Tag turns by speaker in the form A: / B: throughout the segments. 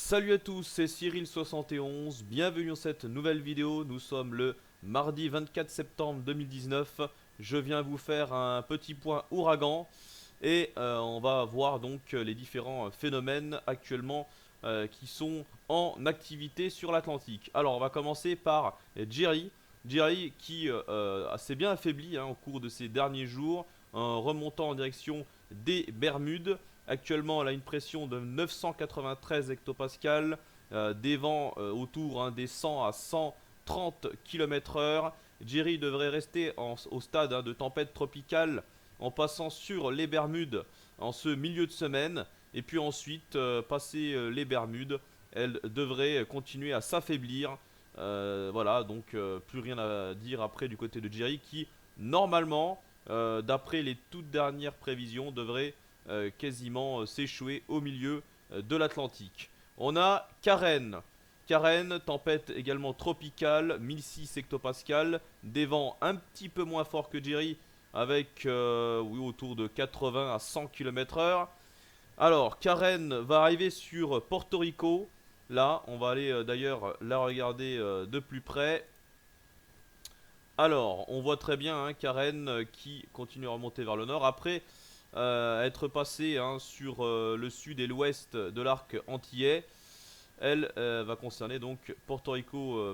A: Salut à tous, c'est Cyril71, bienvenue dans cette nouvelle vidéo. Nous sommes le mardi 24 septembre 2019. Je viens vous faire un petit point ouragan et on va voir donc les différents phénomènes actuellement qui sont en activité sur l'Atlantique. Alors on va commencer par Jerry. Jerry qui s'est bien affaibli au cours de ces derniers jours en remontant en direction des Bermudes. Actuellement, elle a une pression de 993 hectopascales, des vents autour des 100 à 130 km/h. Jerry devrait rester au stade de tempête tropicale en passant sur les Bermudes en ce milieu de semaine. Et puis ensuite, passer les Bermudes, elle devrait continuer à s'affaiblir. Voilà, donc plus rien à dire après du côté de Jerry qui, normalement, d'après les toutes dernières prévisions, devrait quasiment s'échouer au milieu de l'Atlantique. On a Karen. Karen, tempête également tropicale, 1006 hectopascales, des vents un petit peu moins forts que Jerry, avec oui, autour de 80 à 100 km/h. Alors, Karen va arriver sur Porto Rico. Là, on va aller d'ailleurs la regarder de plus près. Alors, on voit très bien Karen qui continue à remonter vers le nord. Après être passée sur le sud et l'ouest de l'arc antillais, elle va concerner donc Porto Rico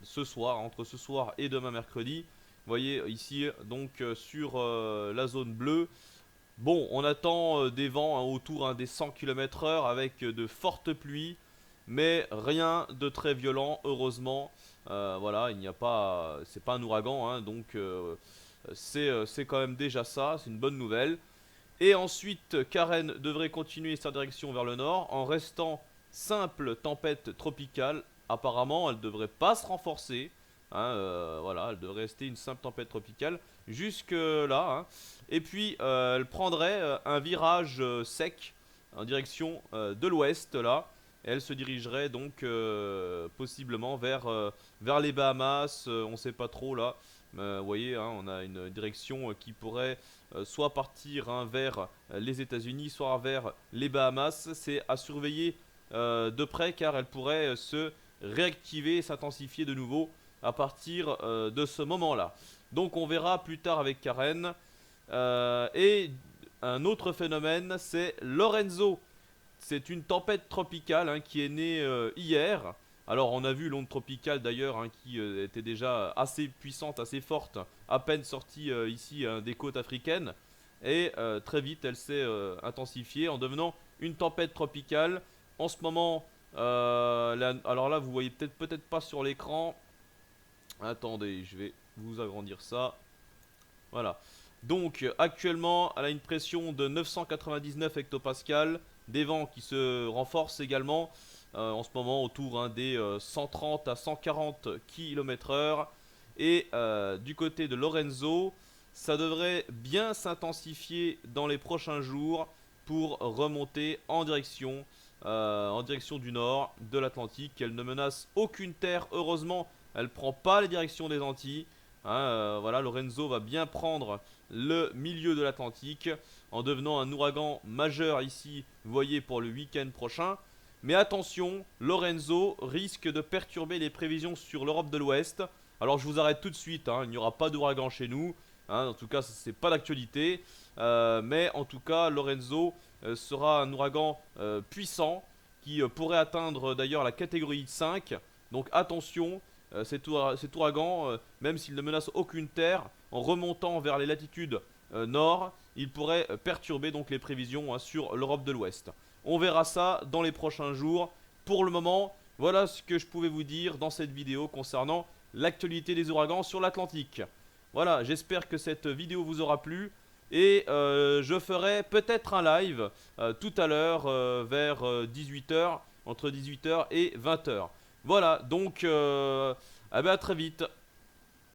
A: ce soir, entre ce soir et demain mercredi. Vous voyez ici donc sur la zone bleue. Bon, on attend des vents autour des 100 km/h avec de fortes pluies, mais rien de très violent, heureusement. Voilà, il n'y a pas, c'est pas un ouragan, donc c'est quand même déjà ça, c'est une bonne nouvelle. Et ensuite, Karen devrait continuer sa direction vers le nord en restant simple tempête tropicale. Apparemment, elle ne devrait pas se renforcer. Voilà, elle devrait rester une simple tempête tropicale jusque là. Et puis, elle prendrait un virage sec en direction de l'ouest là. Et elle se dirigerait donc possiblement vers les Bahamas. On ne sait pas trop là. Vous voyez, on a une direction qui pourrait soit partir vers les États-Unis, soit vers les Bahamas. C'est à surveiller de près car elle pourrait se réactiver et s'intensifier de nouveau à partir de ce moment-là. Donc on verra plus tard avec Karen. Et un autre phénomène, c'est Lorenzo. C'est une tempête tropicale qui est née hier. Alors on a vu l'onde tropicale d'ailleurs qui était déjà assez puissante, assez forte, à peine sortie ici des côtes africaines. Et très vite elle s'est intensifiée en devenant une tempête tropicale. En ce moment, alors là vous voyez peut-être pas sur l'écran. Attendez, je vais vous agrandir ça. Voilà. Donc actuellement, elle a une pression de 999 hectopascales, des vents qui se renforcent également en ce moment autour des 130 à 140 km/h. Et du côté de Lorenzo, ça devrait bien s'intensifier dans les prochains jours pour remonter en direction du nord de l'Atlantique. Elle ne menace aucune terre, heureusement, elle ne prend pas les directions des Antilles. Voilà, Lorenzo va bien prendre le milieu de l'Atlantique en devenant un ouragan majeur ici, vous voyez, pour le week-end prochain. Mais attention, Lorenzo risque de perturber les prévisions sur l'Europe de l'Ouest. Alors je vous arrête tout de suite, il n'y aura pas d'ouragan chez nous. En tout cas, c'est pas d'actualité. Mais en tout cas, Lorenzo sera un ouragan puissant qui pourrait atteindre d'ailleurs la catégorie 5. Donc attention, cet ouragan, même s'il ne menace aucune terre, en remontant vers les latitudes nord, il pourrait perturber donc les prévisions sur l'Europe de l'Ouest. On verra ça dans les prochains jours. Pour le moment, voilà ce que je pouvais vous dire dans cette vidéo concernant l'actualité des ouragans sur l'Atlantique. Voilà, j'espère que cette vidéo vous aura plu. Et je ferai peut-être un live tout à l'heure vers 18h, entre 18h et 20h. Voilà, donc à très vite.